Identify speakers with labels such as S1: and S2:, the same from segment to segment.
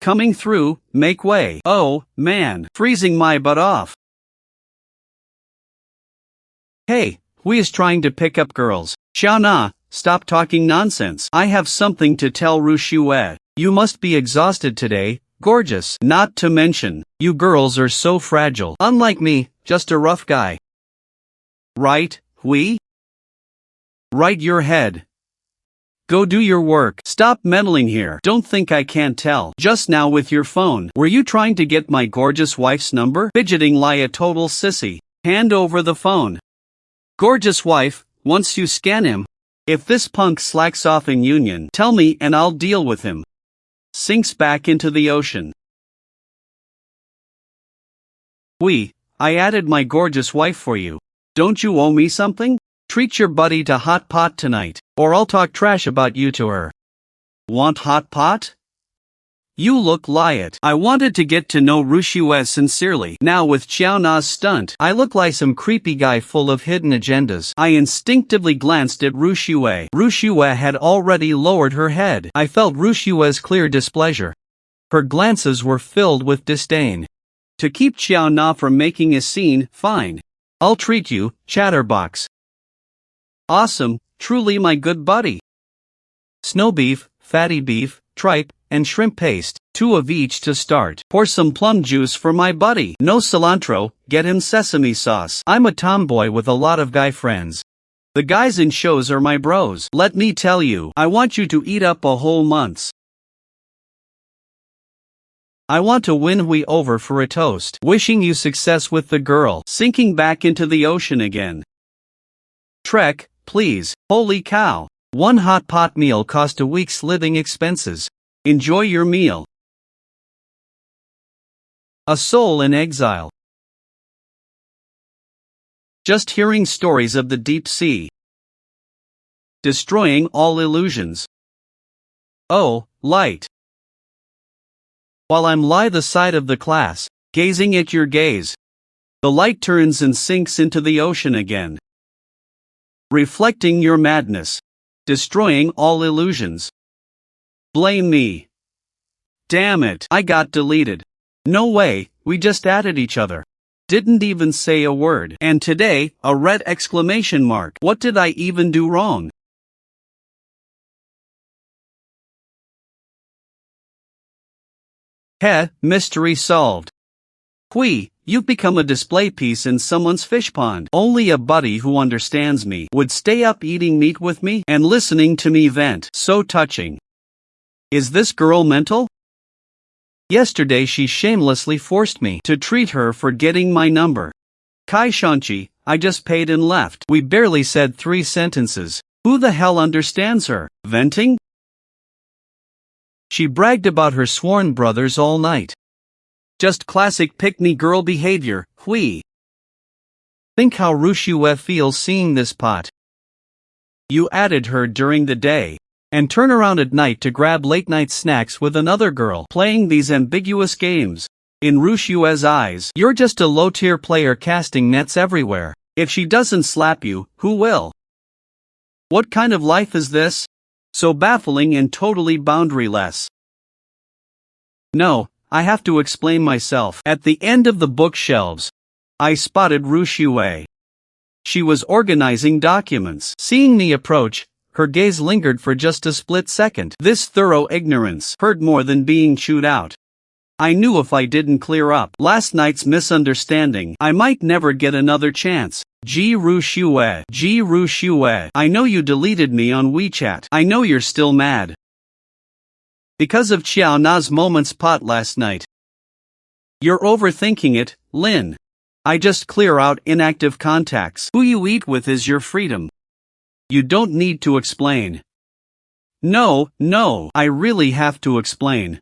S1: Coming through, make way. Oh, man, freezing my butt off. Hey, Hui is trying to pick up girls. Xiao Na, stop talking nonsense. I have something to tell Ru Xue. You must be exhausted today, gorgeous. Not to mention, you girls are so fragile. Unlike me, just a rough guy. Right, Hui? Right your head. Go do your work. Stop meddling here. Don't think I can't tell. Just now with your phone. Were you trying to get my gorgeous wife's number? Fidgeting like a total sissy. Hand over the phone. Gorgeous wife, once you scan him. If this punk slacks off in union, tell me and I'll deal with him. Sinks back into the ocean. Hui, I added my gorgeous wife for you. Don't you owe me something? Treat your buddy to hot pot tonight, or I'll talk trash about you to her. Want hot pot? You look like it. I wanted to get to know Ru Xue sincerely. Now with Xiao Na's stunt, I look like some creepy guy full of hidden agendas. I instinctively glanced at Ru Xue. Ru Xue had already lowered her head. I felt Ru Xue's clear displeasure. Her glances were filled with disdain. To keep Xiao Na from making a scene, fine. I'll treat you, chatterbox. Awesome, truly my good buddy. Snow beef, fatty beef, tripe, and shrimp paste, 2 of each to start. Pour some plum juice for my buddy. No cilantro, get him sesame sauce. I'm a tomboy with a lot of guy friends. The guys in shows are my bros. Let me tell you, I want you to eat up a whole month's. I want to win Hui over for a toast. Wishing you success with the girl. Sinking back into the ocean again. Trek, please. Holy cow. 1 hot pot meal cost a week's living expenses. Enjoy your meal. A soul in exile. Just hearing stories of the deep sea. Destroying all illusions. Oh, light. While I'm lie the side of the class, gazing at your gaze. The light turns and sinks into the ocean again. Reflecting your madness. Destroying all illusions. Blame me. Damn it, I got deleted. No way, we just added each other. Didn't even say a word. And today, a red exclamation mark. What did I even do wrong? Heh, mystery solved. Hui, you've become a display piece in someone's fish pond. Only a buddy who understands me would stay up eating meat with me and listening to me vent. So touching. Is this girl mental? Yesterday she shamelessly forced me to treat her for getting my number. Kai Shanchi, I just paid and left. We barely said 3 sentences. Who the hell understands her? Venting? She bragged about her sworn brothers all night. Just classic pick-me girl behavior, Hui. Think how Ru Xue feels seeing this pot. You added her during the day, and turn around at night to grab late-night snacks with another girl playing these ambiguous games. In Ru Xue's eyes, you're just a low-tier player casting nets everywhere. If she doesn't slap you, who will? What kind of life is this? So baffling and totally boundaryless. No, I have to explain myself. At the end of the bookshelves, I spotted Ru Xue. She was organizing documents. Seeing me approach, her gaze lingered for just a split second. This thorough ignorance hurt more than being chewed out. I knew if I didn't clear up last night's misunderstanding, I might never get another chance. Ru Xue, I know you deleted me on WeChat. I know you're still mad. Because of Xiao Na's moments pot last night. You're overthinking it, Lin. I just clear out inactive contacts. Who you eat with is your freedom. You don't need to explain. No, I really have to explain.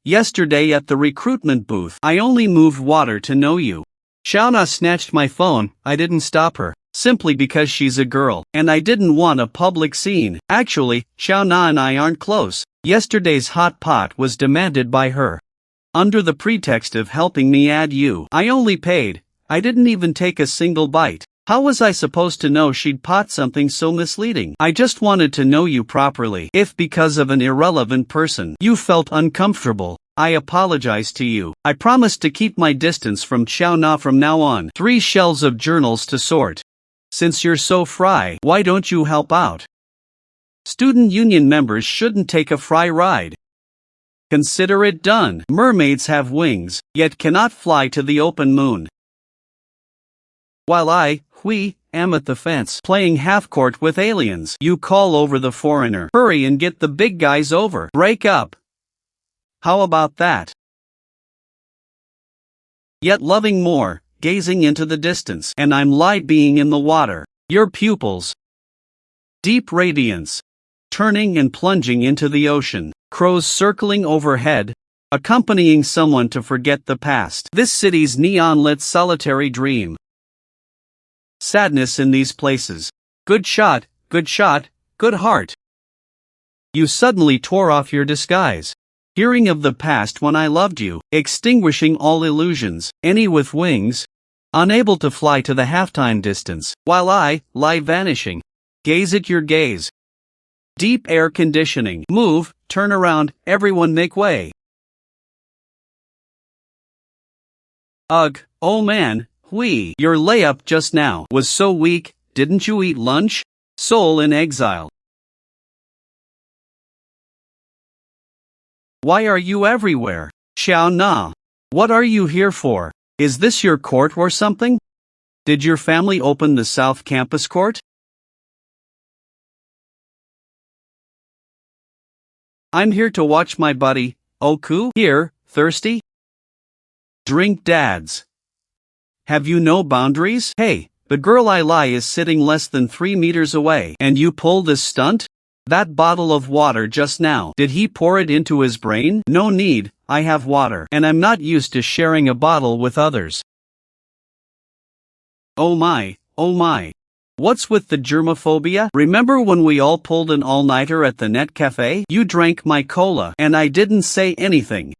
S1: Yesterday at the recruitment booth, I only moved water to know you. Xiao Na snatched my phone. I didn't stop her, simply because she's a girl, and I didn't want a public scene. Actually, Xiao Na and I aren't close. Yesterday's hot pot was demanded by her. Under the pretext of helping me add you, I only paid. I didn't even take a single bite. How was I supposed to know she'd pot something so misleading? I just wanted to know you properly. If because of an irrelevant person you felt uncomfortable, I apologize to you. I promise to keep my distance from Xiao Na from now on. 3 shelves of journals to sort. Since you're so fry, why don't you help out? Student union members shouldn't take a fry ride. Consider it done. Mermaids have wings, yet cannot fly to the open moon. While I, am at the fence playing half-court with aliens, you call over the foreigner. Hurry and get the big guys over. Break up. How about that? Yet loving more, gazing into the distance, and I'm being in the water. Your pupils. Deep radiance. Turning and plunging into the ocean. Crows circling overhead, accompanying someone to forget the past. This city's neon-lit solitary dream. Sadness in these places. Good shot, good heart. You suddenly tore off your disguise. Hearing of the past when I loved you, extinguishing all illusions, any with wings, unable to fly to the halftime distance, while I lie vanishing. Gaze at your gaze. Deep air conditioning. Move, turn around, everyone make way. Ugh, oh man. Your layup just now was so weak, didn't you eat lunch? Soul in exile. Why are you everywhere? Xiao Na. What are you here for? Is this your court or something? Did your family open the South Campus court? I'm here to watch my buddy, Oku. Here, thirsty? Drink dads. Have you no boundaries? Hey, the girl I lie is sitting less than 3 meters away. And you pull this stunt? That bottle of water just now, did he pour it into his brain? No need, I have water. And I'm not used to sharing a bottle with others. Oh my. What's with the germophobia? Remember when we all pulled an all-nighter at the net cafe? You drank my cola, and I didn't say anything.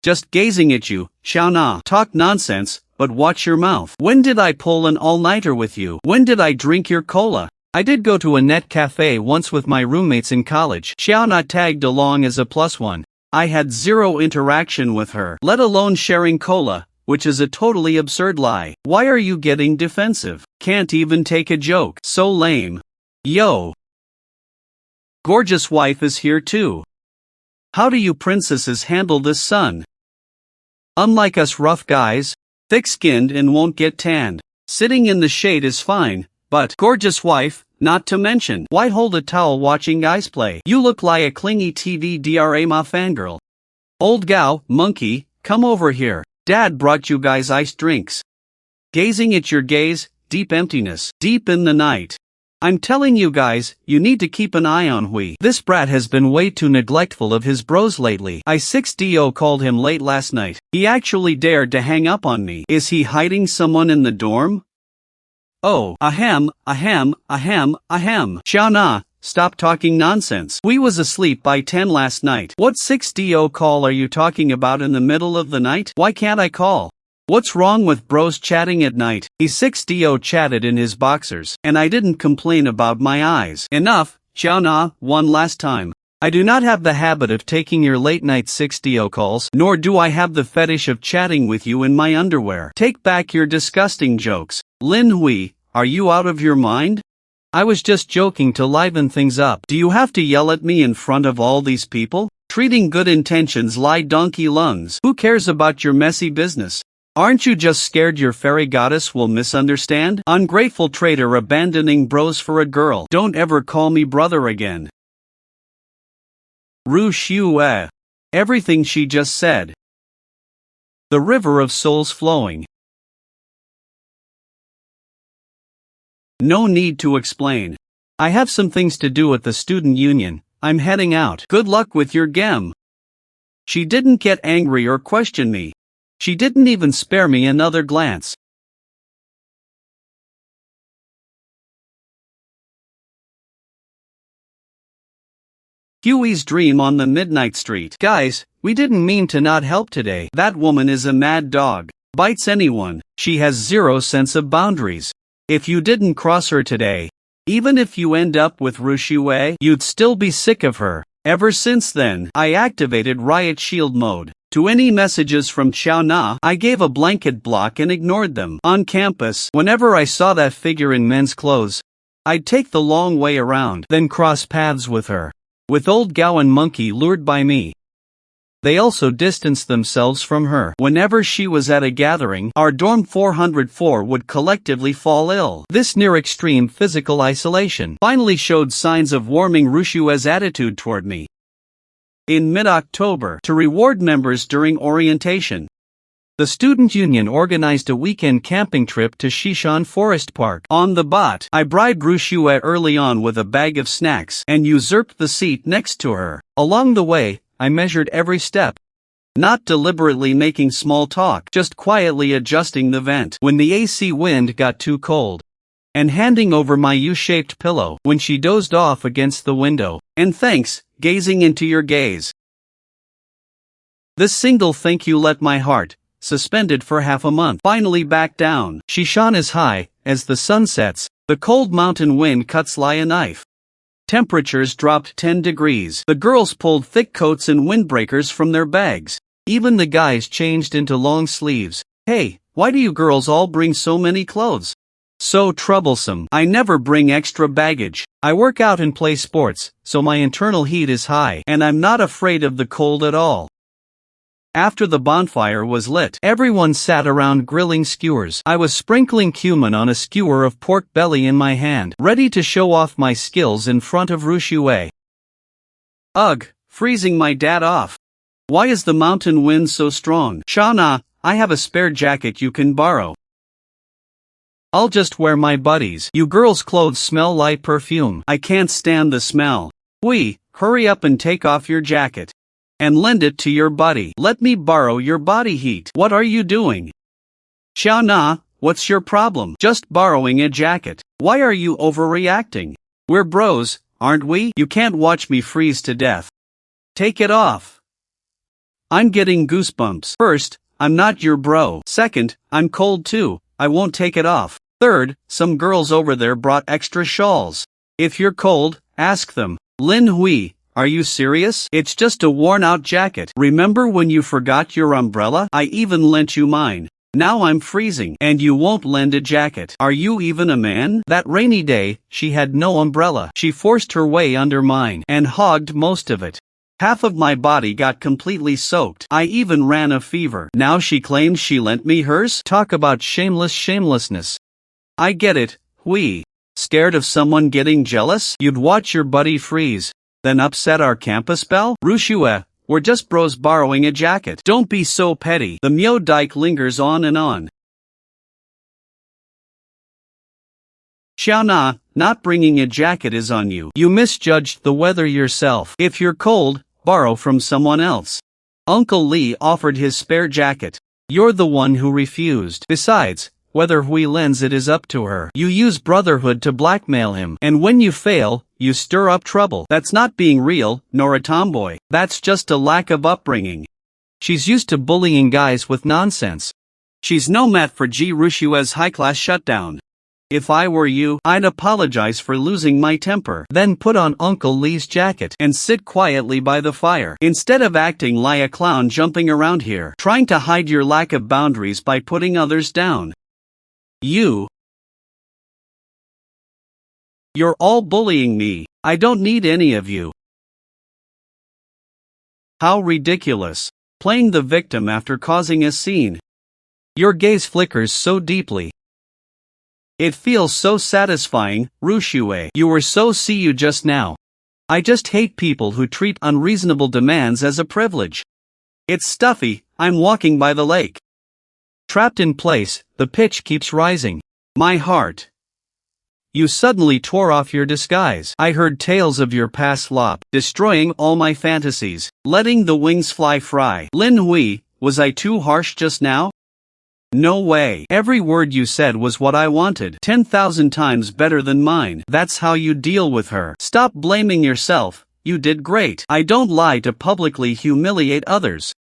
S1: Just gazing at you, Xiao Na. Talk nonsense, but watch your mouth. When did I pull an all-nighter with you? When did I drink your cola? I did go to a net cafe once with my roommates in college. Xiao Na tagged along as a +1. I had 0 interaction with her, let alone sharing cola, which is a totally absurd lie. Why are you getting defensive? Can't even take a joke. So lame. Yo. Gorgeous wife is here too. How do you princesses handle this sun? Unlike us rough guys, thick-skinned and won't get tanned. Sitting in the shade is fine, but gorgeous wife, not to mention. Why hold a towel watching guys play? You look like a clingy TV drama fangirl. Old gal, monkey, come over here. Dad brought you guys iced drinks. Gazing at your gaze, deep emptiness, deep in the night. I'm telling you guys, you need to keep an eye on Hui. This brat has been way too neglectful of his bros lately. I 6DO called him late last night. He actually dared to hang up on me. Is he hiding someone in the dorm? Oh, ahem. Xiao Na, stop talking nonsense. We was asleep by 10 last night. What 6DO call are you talking about in the middle of the night? Why can't I call? What's wrong with bros chatting at night? He 6DO chatted in his boxers, and I didn't complain about my eyes. Enough, Xiao Na, one last time. I do not have the habit of taking your late-night 6DO calls, nor do I have the fetish of chatting with you in my underwear. Take back your disgusting jokes. Lin Hui, are you out of your mind? I was just joking to liven things up. Do you have to yell at me in front of all these people? Treating good intentions lie donkey lungs. Who cares about your messy business? Aren't you just scared your fairy goddess will misunderstand? Ungrateful traitor abandoning bros for a girl. Don't ever call me brother again. Ru Xiu. Everything she just said. The river of souls flowing. No need to explain. I have some things to do at the student union. I'm heading out. Good luck with your gem. She didn't get angry or question me. She didn't even spare me another glance. Huey's dream on the midnight street. Guys, we didn't mean to not help today. That woman is a mad dog. Bites anyone. She has zero sense of boundaries. If you didn't cross her today, even if you end up with Rushue, you'd still be sick of her. Ever since then, I activated Riot Shield mode. To any messages from Xiao Na, I gave a blanket block and ignored them. On campus, whenever I saw that figure in men's clothes, I'd take the long way around, then cross paths with her. With old Gao and Monkey lured by me, they also distanced themselves from her. Whenever she was at a gathering, our dorm 404 would collectively fall ill. This near-extreme physical isolation finally showed signs of warming Rushue's attitude toward me. In mid-October, to reward members during orientation, the student union organized a weekend camping trip to Shishan Forest Park. On the bot, I bribed Rushue early on with a bag of snacks and usurped the seat next to her. Along the way, I measured every step, not deliberately making small talk, just quietly adjusting the vent when the AC wind got too cold, and handing over my U-shaped pillow when she dozed off against the window. And thanks, gazing into your gaze. This single thank you let my heart, suspended for half a month, finally back down. Shishan is high. As the sun sets, the cold mountain wind cuts like a knife. Temperatures dropped 10 degrees. The girls pulled thick coats and windbreakers from their bags. Even the guys changed into long sleeves. Hey, why do you girls all bring so many clothes? So troublesome. I never bring extra baggage. I work out and play sports, so my internal heat is high, and I'm not afraid of the cold at all. After the bonfire was lit, everyone sat around grilling skewers. I was sprinkling cumin on a skewer of pork belly in my hand, ready to show off my skills in front of Rushue. Ugh, freezing my dad off. Why is the mountain wind so strong? Shauna, I have a spare jacket you can borrow. I'll just wear my buddies. You girls' clothes smell like perfume. I can't stand the smell. Hurry up and take off your jacket. And lend it to your buddy. Let me borrow your body heat. What are you doing? Xiao Na, what's your problem? Just borrowing a jacket. Why are you overreacting? We're bros, aren't we? You can't watch me freeze to death. Take it off. I'm getting goosebumps. First, I'm not your bro. Second, I'm cold too. I won't take it off. Third, some girls over there brought extra shawls. If you're cold, ask them. Lin Hui, are you serious? It's just a worn-out jacket. Remember when you forgot your umbrella? I even lent you mine. Now I'm freezing, and you won't lend a jacket. Are you even a man? That rainy day, she had no umbrella. She forced her way under mine, and hogged most of it. Half of my body got completely soaked. I even ran a fever. Now she claims she lent me hers? Talk about shamelessness. I get it, Hui. Scared of someone getting jealous? You'd watch your buddy freeze, then upset our campus belle? Rushue, we're just bros borrowing a jacket. Don't be so petty. The Myo Dike lingers on and on. Xiao Na, not bringing a jacket is on you. You misjudged the weather yourself. If you're cold, borrow from someone else. Uncle Lee offered his spare jacket. You're the one who refused. Besides, whether Hui lends it is up to her. You use brotherhood to blackmail him, and when you fail, you stir up trouble. That's not being real, nor a tomboy. That's just a lack of upbringing. She's used to bullying guys with nonsense. She's no match for G. Rushue's high-class shutdown. If I were you, I'd apologize for losing my temper, then put on Uncle Lee's jacket and sit quietly by the fire, instead of acting like a clown jumping around here, trying to hide your lack of boundaries by putting others down. You're all bullying me. I don't need any of you. How ridiculous. Playing the victim after causing a scene. Your gaze flickers so deeply. It feels so satisfying, Rushue. You were so see you just now. I just hate people who treat unreasonable demands as a privilege. It's stuffy. I'm walking by the lake. Trapped in place, the pitch keeps rising. My heart. You suddenly tore off your disguise. I heard tales of your past lop, destroying all my fantasies, letting the wings fly fry. Lin Hui, was I too harsh just now? No way. Every word you said was what I wanted. 10,000 times better than mine. That's how you deal with her. Stop blaming yourself. You did great. I don't lie to publicly humiliate others.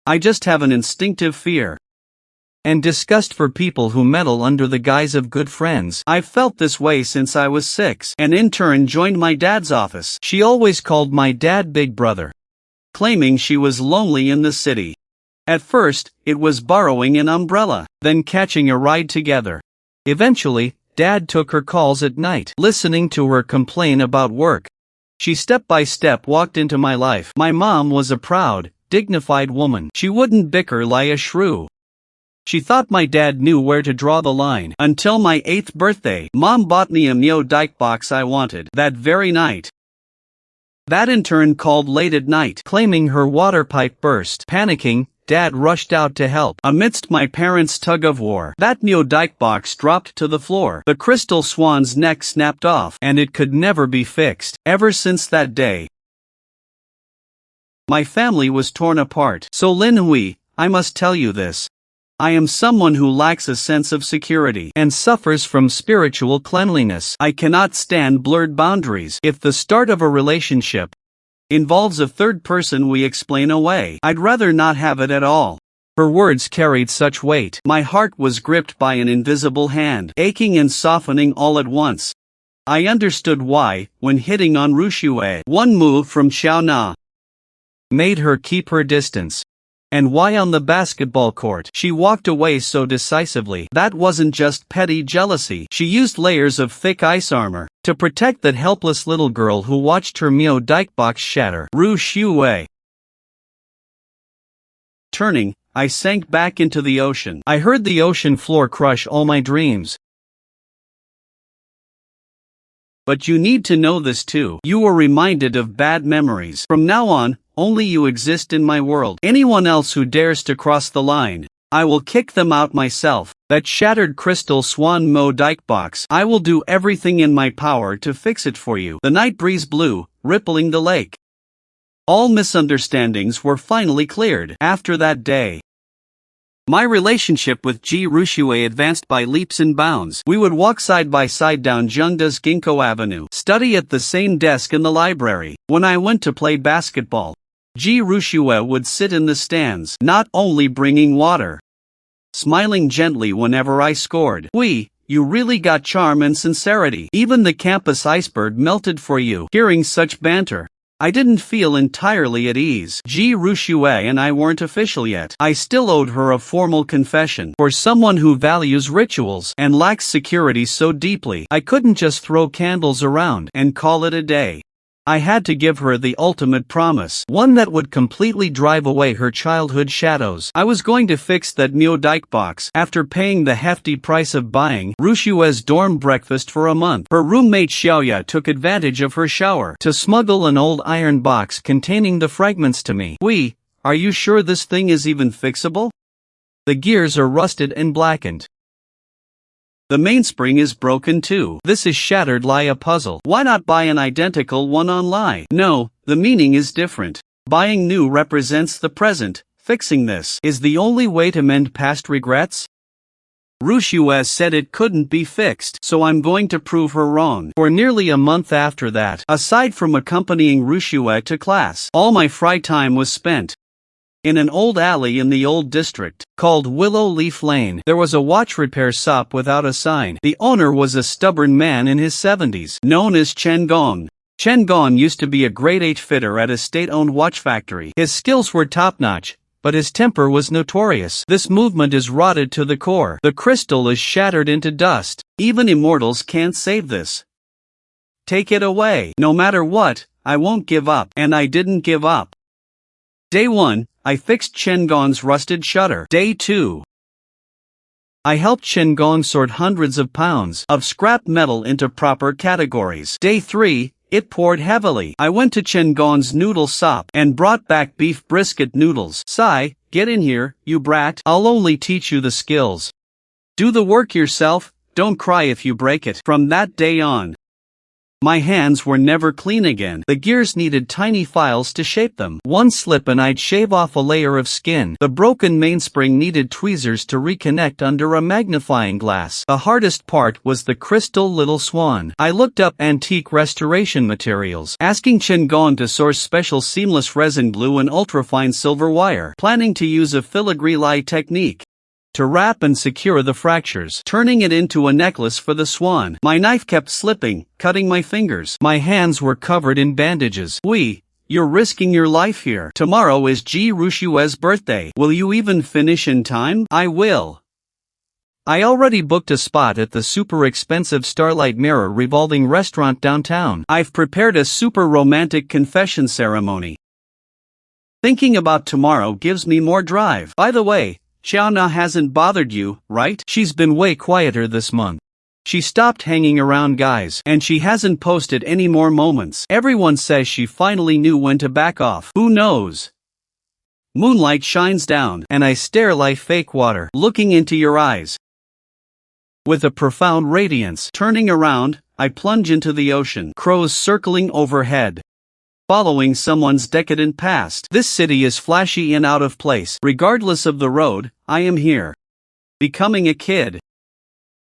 S1: I just have an instinctive fear. and disgust for people who meddle under the guise of good friends. I've felt this way since I was 6. An intern joined my dad's office. She always called my dad Big Brother, claiming she was lonely in the city. At first, it was borrowing an umbrella, then catching a ride together. Eventually, Dad took her calls at night, listening to her complain about work. She step by step walked into my life. My mom was a proud, dignified woman. She wouldn't bicker like a shrew. She thought my dad knew where to draw the line. Until my 8th birthday, Mom bought me a Mio Dike box I wanted that very night. That intern called late at night, claiming her water pipe burst. Panicking, Dad rushed out to help. Amidst my parents' tug-of-war, that Mio Dike box dropped to the floor. The crystal swan's neck snapped off, and it could never be fixed. Ever since that day, my family was torn apart. So Lin Hui, I must tell you this. I am someone who lacks a sense of security and suffers from spiritual cleanliness. I cannot stand blurred boundaries. If the start of a relationship involves a third person we explain away, I'd rather not have it at all. Her words carried such weight. My heart was gripped by an invisible hand, aching and softening all at once. I understood why, when hitting on Rushue, one move from Xiao Na made her keep her distance. And why on the basketball court she walked away so decisively. That wasn't just petty jealousy. She used layers of thick ice armor to protect that helpless little girl who watched her Mio Dike box shatter. Ru Shuwei. Turning, I sank back into the ocean. I heard the ocean floor crush all my dreams. But you need to know this too. You were reminded of bad memories. From now on, only you exist in my world. Anyone else who dares to cross the line, I will kick them out myself. That shattered crystal swan Mo Dike box, I will do everything in my power to fix it for you. The night breeze blew, rippling the lake. All misunderstandings were finally cleared. After that day, my relationship with Ji Rushue advanced by leaps and bounds. We would walk side by side down Zhengda's Ginkgo Avenue, study at the same desk in the library. When I went to play basketball, Ji Rushue would sit in the stands, not only bringing water, smiling gently whenever I scored. You really got charm and sincerity. Even the campus iceberg melted for you. Hearing such banter, I didn't feel entirely at ease. Ji Rushue and I weren't official yet. I still owed her a formal confession. For someone who values rituals and lacks security so deeply, I couldn't just throw candles around and call it a day. I had to give her the ultimate promise, one that would completely drive away her childhood shadows. I was going to fix that Mio Dike box. After paying the hefty price of buying Rushue's dorm breakfast for a month, her roommate Xiaoya took advantage of her shower to smuggle an old iron box containing the fragments to me. Are you sure this thing is even fixable? The gears are rusted and blackened. The mainspring is broken too. This is shattered like a puzzle. Why not buy an identical one online? No, the meaning is different. Buying new represents the present. Fixing this is the only way to mend past regrets. Rushue said it couldn't be fixed, so I'm going to prove her wrong. For nearly a month after that, aside from accompanying Rushue to class, all my free time was spent in an old alley in the old district, called Willow Leaf Lane. There was a watch repair shop without a sign. The owner was a stubborn man in his 70s, known as Chen Gong. Chen Gong used to be a grade 8 fitter at a state-owned watch factory. His skills were top-notch, but his temper was notorious. This movement is rotted to the core. The crystal is shattered into dust. Even immortals can't save this. Take it away. No matter what, I won't give up. And I didn't give up. Day 1, I fixed Chen Gong's rusted shutter. Day 2, I helped Chen Gong sort hundreds of pounds of scrap metal into proper categories. Day 3, it poured heavily. I went to Chen Gong's noodle shop and brought back beef brisket noodles. Sai, get in here, you brat. I'll only teach you the skills. Do the work yourself, don't cry if you break it. From that day on, my hands were never clean again. The gears needed tiny files to shape them. One slip and I'd shave off a layer of skin. The broken mainspring needed tweezers to reconnect under a magnifying glass. The hardest part was the crystal little swan. I looked up antique restoration materials, asking Chen Gong to source special seamless resin glue and ultrafine silver wire, planning to use a filigree lie technique. to wrap and secure the fractures, turning it into a necklace for the swan. My knife kept slipping, cutting my fingers. My hands were covered in bandages. You're risking your life here. Tomorrow is Ji Rushue's birthday. Will you even finish in time? I will. I already booked a spot at the super expensive Starlight Mirror revolving restaurant downtown. I've prepared a super romantic confession ceremony. Thinking about tomorrow gives me more drive. By the way, Xiaona hasn't bothered you, right? She's been way quieter this month. She stopped hanging around guys, and she hasn't posted any more moments. Everyone says she finally knew when to back off. Who knows? Moonlight shines down, and I stare like fake water, looking into your eyes. With a profound radiance, turning around, I plunge into the ocean. Crows circling overhead. Following someone's decadent past. This city is flashy and out of place. Regardless of the road, I am here. Becoming a kid.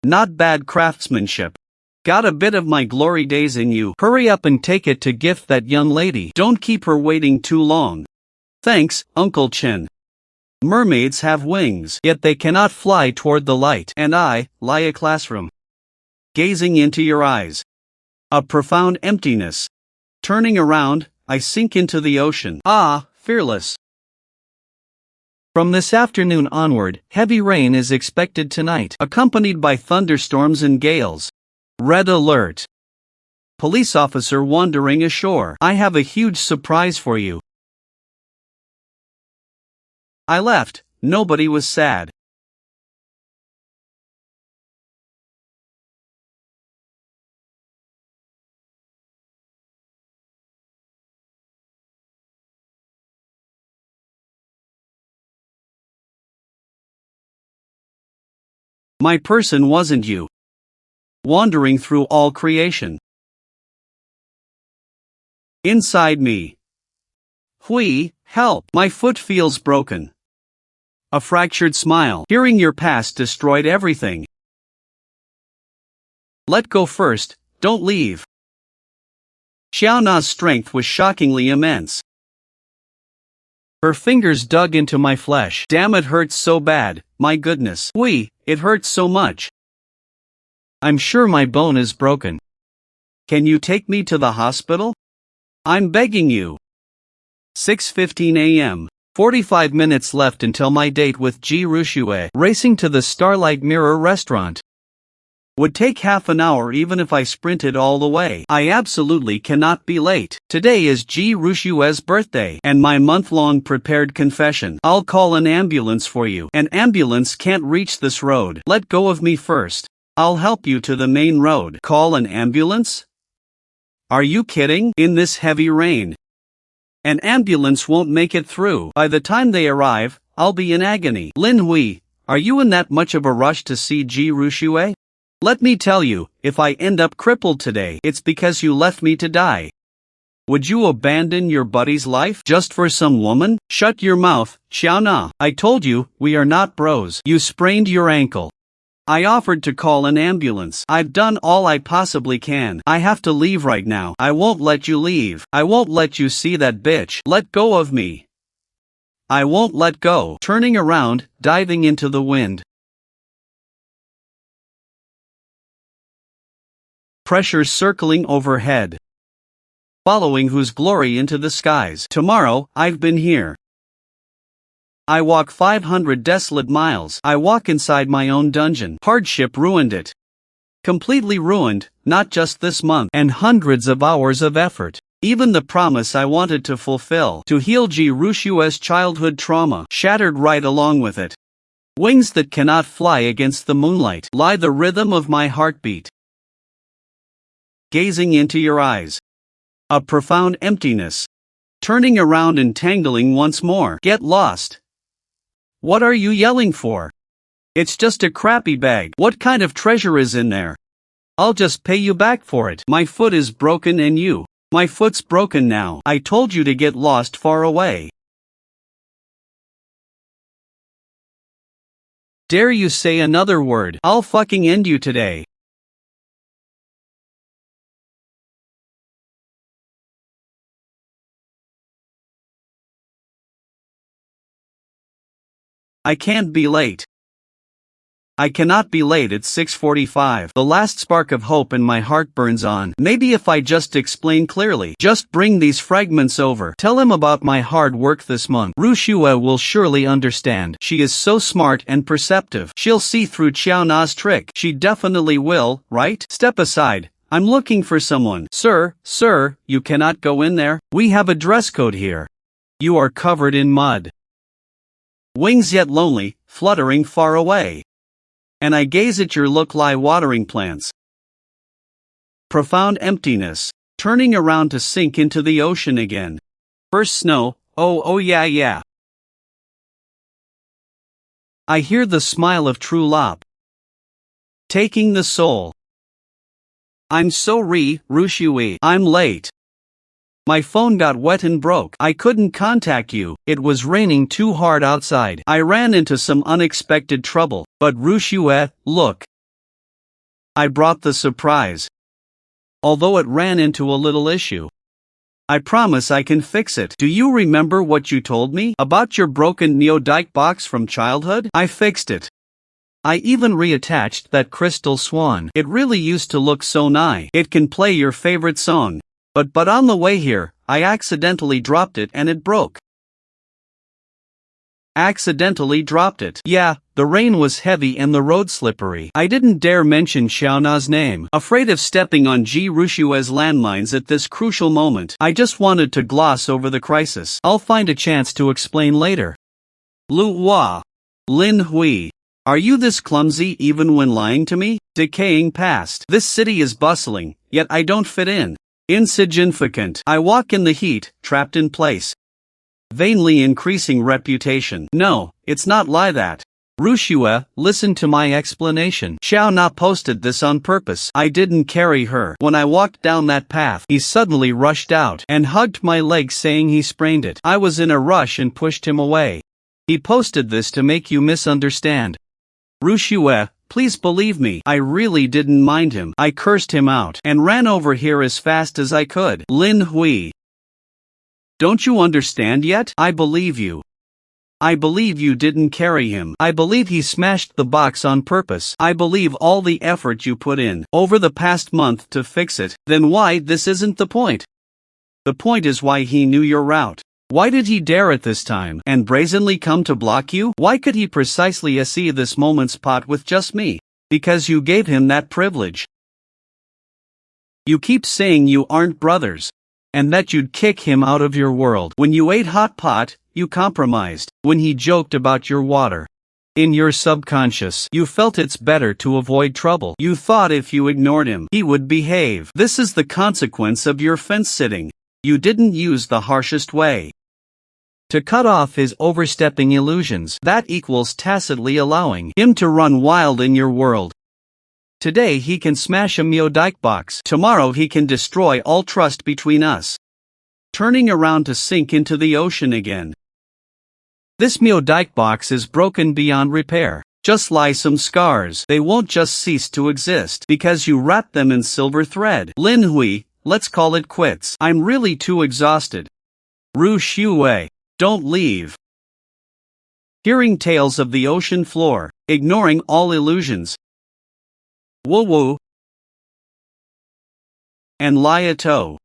S1: Not bad craftsmanship. Got a bit of my glory days in you. Hurry up and take it to gift that young lady. Don't keep her waiting too long. Thanks, Uncle Chen. Mermaids have wings, yet they cannot fly toward the light. And I lie a classroom. Gazing into your eyes. A profound emptiness. Turning around, I sink into the ocean. Ah, fearless. From this afternoon onward, heavy rain is expected tonight, accompanied by thunderstorms and gales. Red alert. Police officer wandering ashore. I have a huge surprise for you. I left. Nobody was sad. My person wasn't you. Wandering through all creation. Inside me. Help. My foot feels broken. A fractured smile. Hearing your past destroyed everything. Let go first, don't leave. Xiaona's strength was shockingly immense. Her fingers dug into my flesh. Damn, it hurts so bad, my goodness. It hurts so much. I'm sure my bone is broken. Can you take me to the hospital? I'm begging you. 6:15 a.m. 45 minutes left until my date with Ji Rushue. Racing to the Starlight Mirror restaurant. Would take half an hour even if I sprinted all the way. I absolutely cannot be late. Today is Ji Rushue's birthday, and my month-long prepared confession. I'll call an ambulance for you. An ambulance can't reach this road. Let go of me first. I'll help you to the main road. Call an ambulance? Are you kidding? In this heavy rain? An ambulance won't make it through. By the time they arrive, I'll be in agony. Lin Hui, are you in that much of a rush to see Ji Rushue? Let me tell you, if I end up crippled today, it's because you left me to die. Would you abandon your buddy's life just for some woman? Shut your mouth, Xiaona. I told you, we are not bros. You sprained your ankle. I offered to call an ambulance. I've done all I possibly can. I have to leave right now. I won't let you leave. I won't let you see that bitch. Let go of me. I won't let go. Turning around, diving into the wind. Pressure circling overhead. Following whose glory into the skies. Tomorrow, I've been here. I walk 500 desolate miles. I walk inside my own dungeon. Hardship ruined it. Completely ruined, not just this month, and hundreds of hours of effort. Even the promise I wanted to fulfill, to heal Ji Rushue's childhood trauma, shattered right along with it. Wings that cannot fly against the moonlight, lie the rhythm of my heartbeat. Gazing into your eyes. A profound emptiness. Turning around and tangling once more. Get lost. What are you yelling for? It's just a crappy bag. What kind of treasure is in there? I'll just pay you back for it. My foot is broken and you. My foot's broken now. I told you to get lost far away. Dare you say another word? I'll fucking end you today. I can't be late. I cannot be late at 6:45. The last spark of hope in my heart burns on. Maybe if I just explain clearly. Just bring these fragments over. Tell him about my hard work this month. Rushua will surely understand. She is so smart and perceptive. She'll see through Xiao Na's trick. She definitely will, right? Step aside. I'm looking for someone. Sir, you cannot go in there. We have a dress code here. You are covered in mud. Wings yet lonely, fluttering far away. And I gaze at your look-like watering plants. Profound emptiness, turning around to sink into the ocean again. First snow, oh yeah. I hear the smile of true love. Taking the soul. I'm sorry, Rushui. I'm late. My phone got wet and broke. I couldn't contact you. It was raining too hard outside. I ran into some unexpected trouble. But Rushue, look. I brought the surprise. Although it ran into a little issue. I promise I can fix it. Do you remember what you told me about your broken neodike box from childhood? I fixed it. I even reattached that crystal swan. It really used to look so nice. It can play your favorite song. But on the way here, I accidentally dropped it and it broke. Accidentally dropped it. Yeah, the rain was heavy and the road slippery. I didn't dare mention Xiaona's name, afraid of stepping on Ji Rushue's landmines at this crucial moment. I just wanted to gloss over the crisis. I'll find a chance to explain later. Lu Hua. Lin Hui. Are you this clumsy even when lying to me? Decaying past. This city is bustling, yet I don't fit in. Insignificant. I walk in the heat, trapped in place. Vainly increasing reputation. No, it's not like that. Rushua, listen to my explanation. Xiao Na posted this on purpose. I didn't carry her. When I walked down that path, he suddenly rushed out and hugged my leg saying he sprained it. I was in a rush and pushed him away. He posted this to make you misunderstand. Rushua, please believe me, I really didn't mind him. I cursed him out and ran over here as fast as I could. Lin Hui. Don't you understand yet? I believe you. I believe you didn't carry him. I believe he smashed the box on purpose. I believe all the effort you put in over the past month to fix it. Then why this isn't the point? The point is why he knew your route. Why did he dare at this time and brazenly come to block you? Why could he precisely see this moment's spot with just me? Because you gave him that privilege. You keep saying you aren't brothers. And that you'd kick him out of your world. When you ate hot pot, you compromised. When he joked about your water. In your subconscious, you felt it's better to avoid trouble. You thought if you ignored him, he would behave. This is the consequence of your fence sitting. You didn't use the harshest way to cut off his overstepping illusions. That equals tacitly allowing him to run wild in your world. Today he can smash a neodike box. Tomorrow he can destroy all trust between us. Turning around to sink into the ocean again. This neodike box is broken beyond repair. Just lie some scars. They won't just cease to exist because you wrap them in silver thread. Lin Hui, let's call it quits. I'm really too exhausted. Ru Shuwei, don't leave. Hearing tales of the ocean floor, ignoring all illusions. Woo woo. And Liato.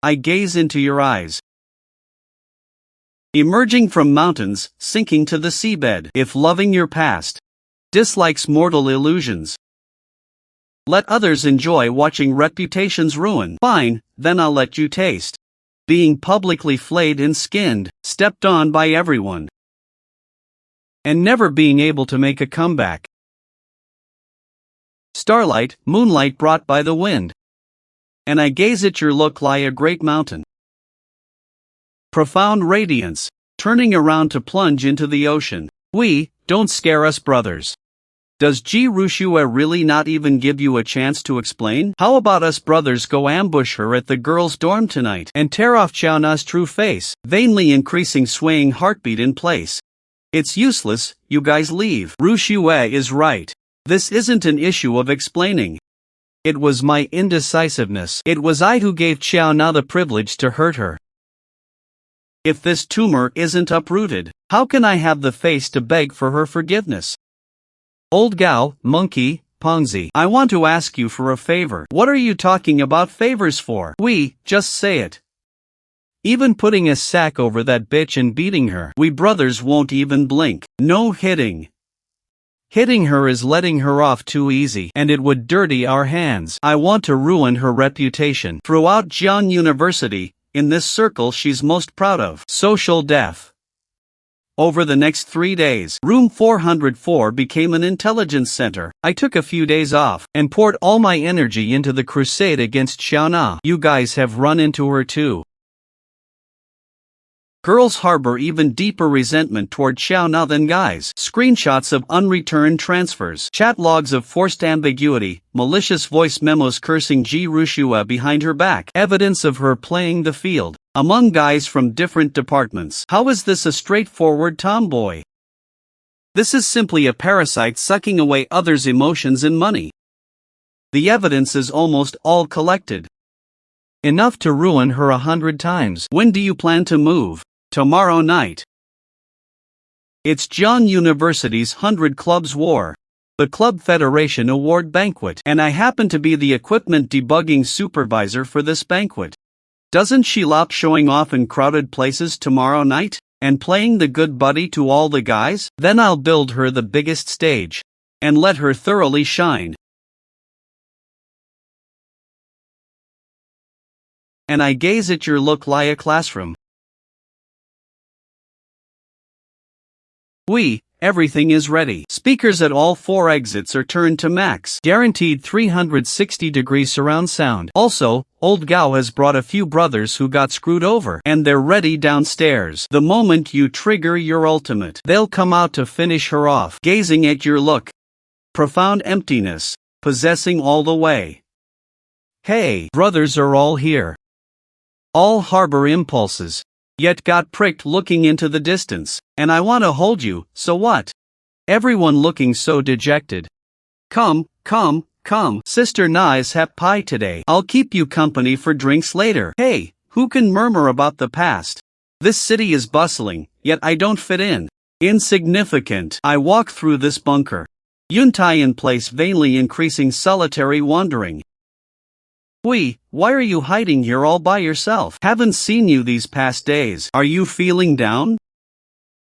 S1: I gaze into your eyes. Emerging from mountains, sinking to the seabed. If loving your past dislikes mortal illusions, let others enjoy watching reputations ruin. Fine, then I'll let you taste being publicly flayed and skinned, stepped on by everyone, and never being able to make a comeback. Starlight, moonlight brought by the wind. And I gaze at your look like a great mountain. Profound radiance, turning around to plunge into the ocean. Don't scare us brothers. Does Ji Rushua really not even give you a chance to explain? How about us brothers go ambush her at the girls' dorm tonight and tear off Xiaona's true face, vainly increasing swaying heartbeat in place. It's useless, you guys leave. Rushua is right. This isn't an issue of explaining. It was my indecisiveness. It was I who gave Xiaona the privilege to hurt her. If this tumor isn't uprooted, how can I have the face to beg for her forgiveness? Old gal, monkey, Ponzi. I want to ask you for a favor. What are you talking about favors for? We, just say it. Even putting a sack over that bitch and beating her. We brothers won't even blink. No hitting. Hitting her is letting her off too easy, and it would dirty our hands. I want to ruin her reputation. Throughout Jian University, in this circle she's most proud of. Social death. Over the next 3 days, room 404 became an intelligence center. I took a few days off, and poured all my energy into the crusade against Xiaona. You guys have run into her too. Girls harbor even deeper resentment toward Xiaona than guys. Screenshots of unreturned transfers, chat logs of forced ambiguity, malicious voice memos cursing Ji Rushua behind her back, evidence of her playing the field among guys from different departments. How is this a straightforward tomboy? This is simply a parasite sucking away others' emotions and money. The evidence is almost all collected. Enough to ruin her 100 times. When do you plan to move? Tomorrow night. It's Jian University's 100 Clubs War, the Club Federation Award Banquet, and I happen to be the equipment debugging supervisor for this banquet. Doesn't she love showing off in crowded places tomorrow night, and playing the good buddy to all the guys? Then I'll build her the biggest stage, and let her thoroughly shine. And I gaze at your look like a classroom. Everything is ready. Speakers at all 4 exits are turned to max. Guaranteed 360-degree surround sound. Also, old Gao has brought a few brothers who got screwed over, and they're ready downstairs. The moment you trigger your ultimate, they'll come out to finish her off. Gazing at your look. Profound emptiness, possessing all the way. Hey, brothers are all here. All harbor impulses. Yet got pricked looking into the distance, and I want to hold you, so what? Everyone looking so dejected. Come, Sister Nai's hep pie today. I'll keep you company for drinks later. Hey, who can murmur about the past? This city is bustling, yet I don't fit in. Insignificant. I walk through this bunker. Yuntai in place, vainly increasing solitary wandering. Why are you hiding here all by yourself? Haven't seen you these past days. Are you feeling down?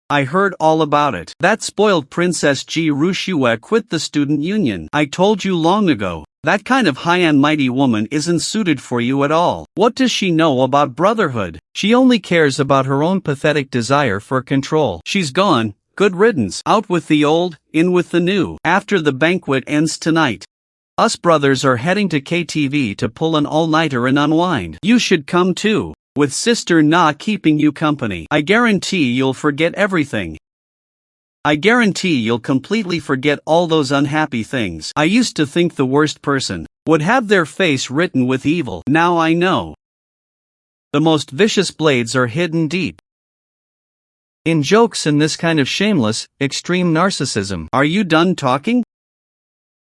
S1: I heard all about it. That spoiled princess Ji Rushua quit the student union. I told you long ago, that kind of high and mighty woman isn't suited for you at all. What does she know about brotherhood? She only cares about her own pathetic desire for control. She's gone, good riddance. Out with the old, in with the new. After the banquet ends tonight, us brothers are heading to KTV to pull an all-nighter and unwind. You should come too, with Sister Na keeping you company. I guarantee you'll forget everything. I guarantee you'll completely forget all those unhappy things. I used to think the worst person would have their face written with evil. Now I know. The most vicious blades are hidden deep in jokes and this kind of shameless, extreme narcissism. Are you done talking?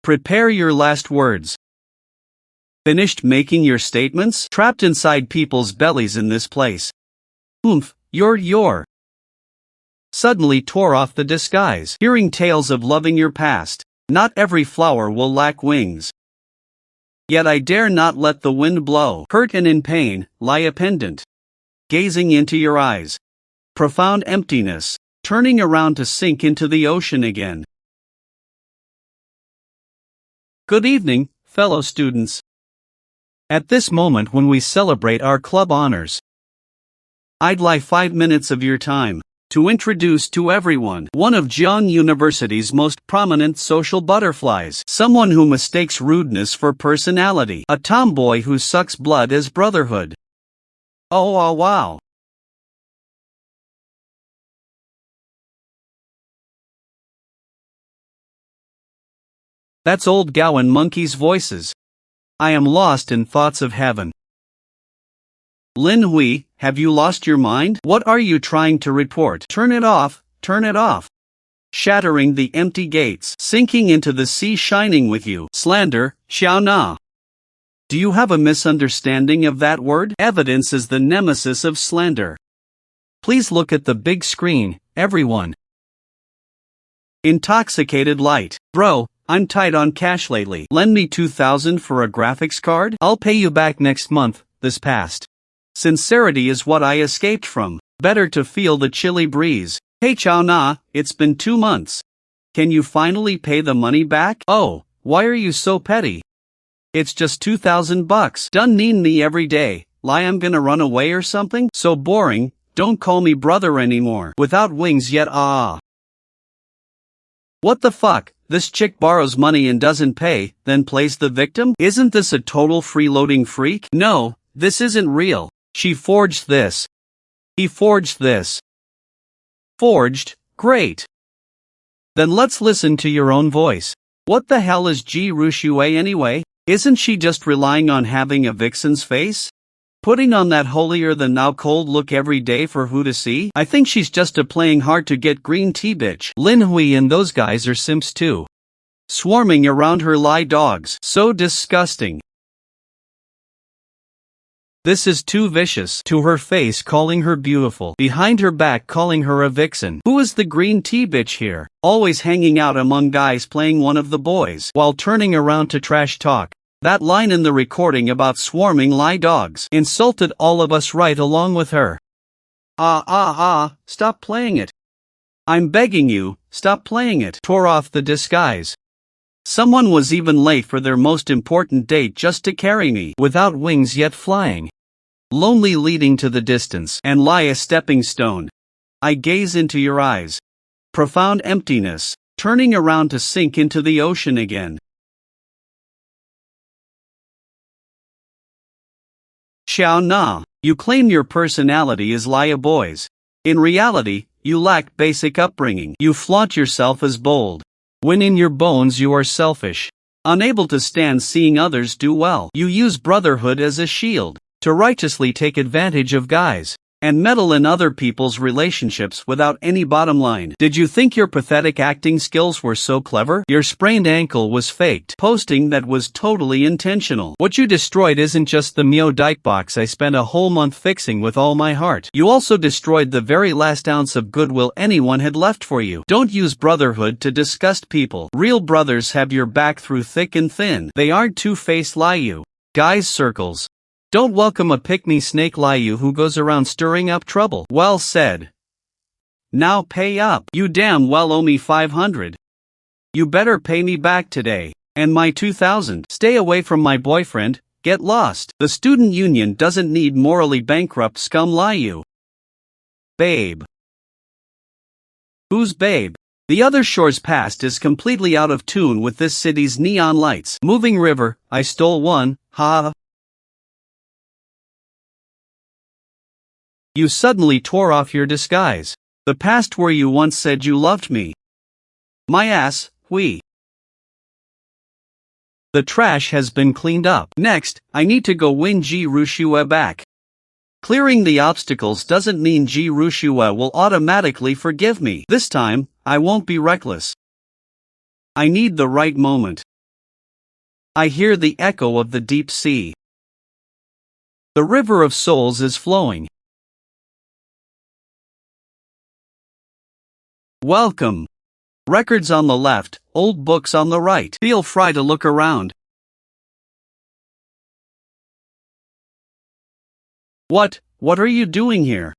S1: Prepare your last words. Finished making your statements? Trapped inside people's bellies in this place. You're suddenly tore off the disguise. Hearing tales of loving your past. Not every flower will lack wings. Yet I dare not let the wind blow. Hurt and in pain, lie a pendant. Gazing into your eyes. Profound emptiness, turning around to sink into the ocean again. Good evening, fellow students. At this moment when we celebrate our club honors, I'd like 5 minutes of your time to introduce to everyone one of Jian University's most prominent social butterflies, someone who mistakes rudeness for personality, a tomboy who sucks blood as brotherhood. Oh wow. That's old Gao and Monkey's voices. I am lost in thoughts of heaven. Lin Hui, have you lost your mind? What are you trying to report? Turn it off, turn it off. Shattering the empty gates, sinking into the sea, shining with you. Slander, Xiaona. Do you have a misunderstanding of that word? Evidence is the nemesis of slander. Please look at the big screen, everyone. Intoxicated light. Bro, I'm tight on cash lately. Lend me 2,000 for a graphics card? I'll pay you back next month. This past. Sincerity is what I escaped from. Better to feel the chilly breeze. Hey Chow Na, it's been 2 months. Can you finally pay the money back? Oh, why are you so petty? It's just 2,000 bucks. Done need me every day. Lie I'm gonna run away or something? So boring, don't call me brother anymore. Without wings yet What the fuck? This chick borrows money and doesn't pay, then plays the victim? Isn't this a total freeloading freak? No, this isn't real. She forged this. He forged this. Forged? Great. Then let's listen to your own voice. What the hell is Ji Rushue anyway? Isn't she just relying on having a vixen's face? Putting on that holier-than-thou cold look every day for who to see? I think she's just a playing hard to get green tea bitch. Lin Hui and those guys are simps too. Swarming around her lie dogs. So disgusting. This is too vicious. To her face calling her beautiful. Behind her back calling her a vixen. Who is the green tea bitch here? Always hanging out among guys playing one of the boys. While turning around to trash talk. That line in the recording about swarming lie dogs insulted all of us right along with her. Stop playing it. I'm begging you, stop playing it. Tore off the disguise. Someone was even late for their most important date just to carry me. Without wings yet flying. Lonely leading to the distance and lie a stepping stone. I gaze into your eyes. Profound emptiness, turning around to sink into the ocean again. Chow Na, you claim your personality is lie a boy's. In reality, you lack basic upbringing. You flaunt yourself as bold. When in your bones you are selfish. Unable to stand seeing others do well. You use brotherhood as a shield. To righteously take advantage of guys. And meddle in other people's relationships without any bottom line. Did you think your pathetic acting skills were so clever? Your sprained ankle was faked. Posting that was totally intentional. What you destroyed isn't just the Mio Dike box I spent a whole month fixing with all my heart. You also destroyed the very last ounce of goodwill anyone had left for you. Don't use brotherhood to disgust people. Real brothers have your back through thick and thin. They aren't two-faced Liu. Guys circles. Don't welcome a pick-me snake Liu who goes around stirring up trouble. Well said. Now pay up. You damn well owe me 500. You better pay me back today. And my 2,000. Stay away from my boyfriend, get lost. The student union doesn't need morally bankrupt scum Liu. Babe. Who's babe? The other shore's past is completely out of tune with this city's neon lights. Moving river, I stole one, ha. You suddenly tore off your disguise. The past where you once said you loved me. My ass, we. The trash has been cleaned up. Next, I need to go win Ji Rushue back. Clearing the obstacles doesn't mean Ji Rushue will automatically forgive me. This time, I won't be reckless. I need the right moment. I hear the echo of the deep sea. The river of souls is flowing. Welcome. Records on the left, old books on the right. Feel free to look around. What are you doing here?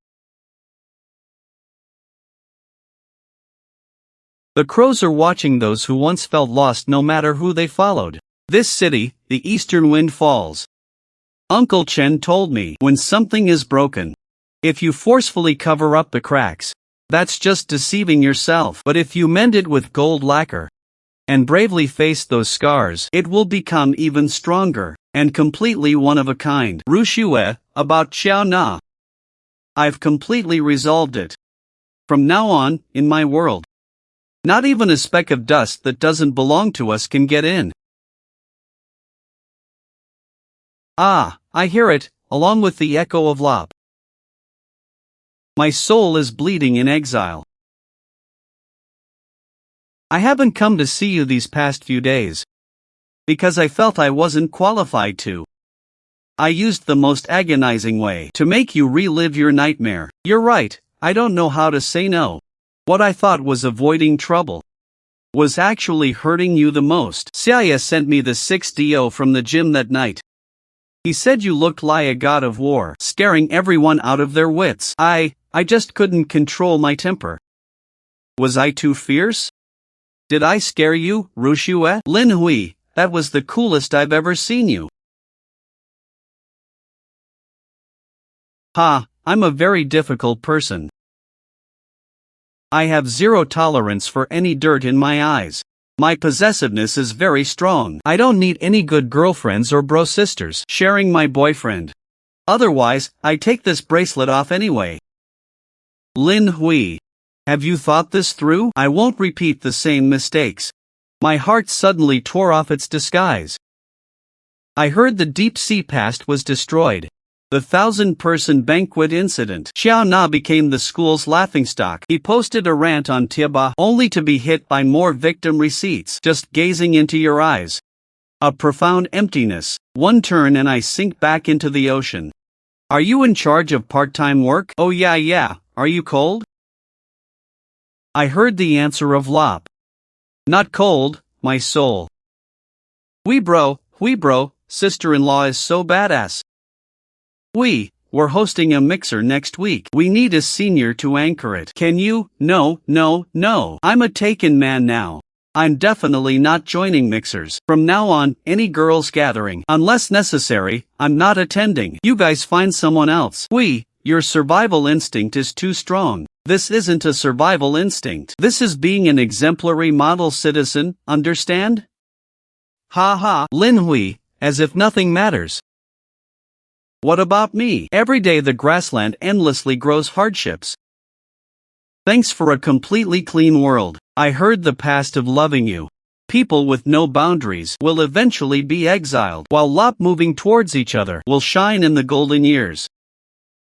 S1: The crows are watching those who once felt lost no matter who they followed. This city, the eastern wind falls. Uncle Chen told me, when something is broken, if you forcefully cover up the cracks, that's just deceiving yourself. But if you mend it with gold lacquer and bravely face those scars, it will become even stronger and completely one of a kind. Rushue, about Chow Na. I've completely resolved it. From now on, in my world, not even a speck of dust that doesn't belong to us can get in. Ah, I hear it, along with the echo of Lop. My soul is bleeding in exile. I haven't come to see you these past few days. Because I felt I wasn't qualified to. I used the most agonizing way to make you relive your nightmare. You're right, I don't know how to say no. What I thought was avoiding trouble was actually hurting you the most. Xiaoya sent me the 6DO from the gym that night. He said you looked like a god of war, scaring everyone out of their wits. I just couldn't control my temper. Was I too fierce? Did I scare you, Rushue? Lin Hui, that was the coolest I've ever seen you. Ha, I'm a very difficult person. I have zero tolerance for any dirt in my eyes. My possessiveness is very strong. I don't need any good girlfriends or bro sisters sharing my boyfriend. Otherwise, I take this bracelet off anyway. Lin Hui. Have you thought this through? I won't repeat the same mistakes. My heart suddenly tore off its disguise. I heard the deep sea past was destroyed. The 1,000-person banquet incident. Xiao Na became the school's laughingstock. He posted a rant on Tiaba only to be hit by more victim receipts. Just gazing into your eyes. A profound emptiness. One turn and I sink back into the ocean. Are you in charge of part-time work? Oh yeah. Are you cold? I heard the answer of Lop. Not cold, my soul. We bro, sister-in-law is so badass. We're hosting a mixer next week. We need a senior to anchor it. Can you? No. I'm a taken man now. I'm definitely not joining mixers. From now on, any girls gathering, unless necessary, I'm not attending. You guys find someone else. Your survival instinct is too strong. This isn't a survival instinct. This is being an exemplary model citizen, understand? Ha, Lin Hui, as if nothing matters. What about me? Every day the grassland endlessly grows hardships. Thanks for a completely clean world. I heard the past of loving you. People with no boundaries will eventually be exiled, while Lop moving towards each other will shine in the golden years.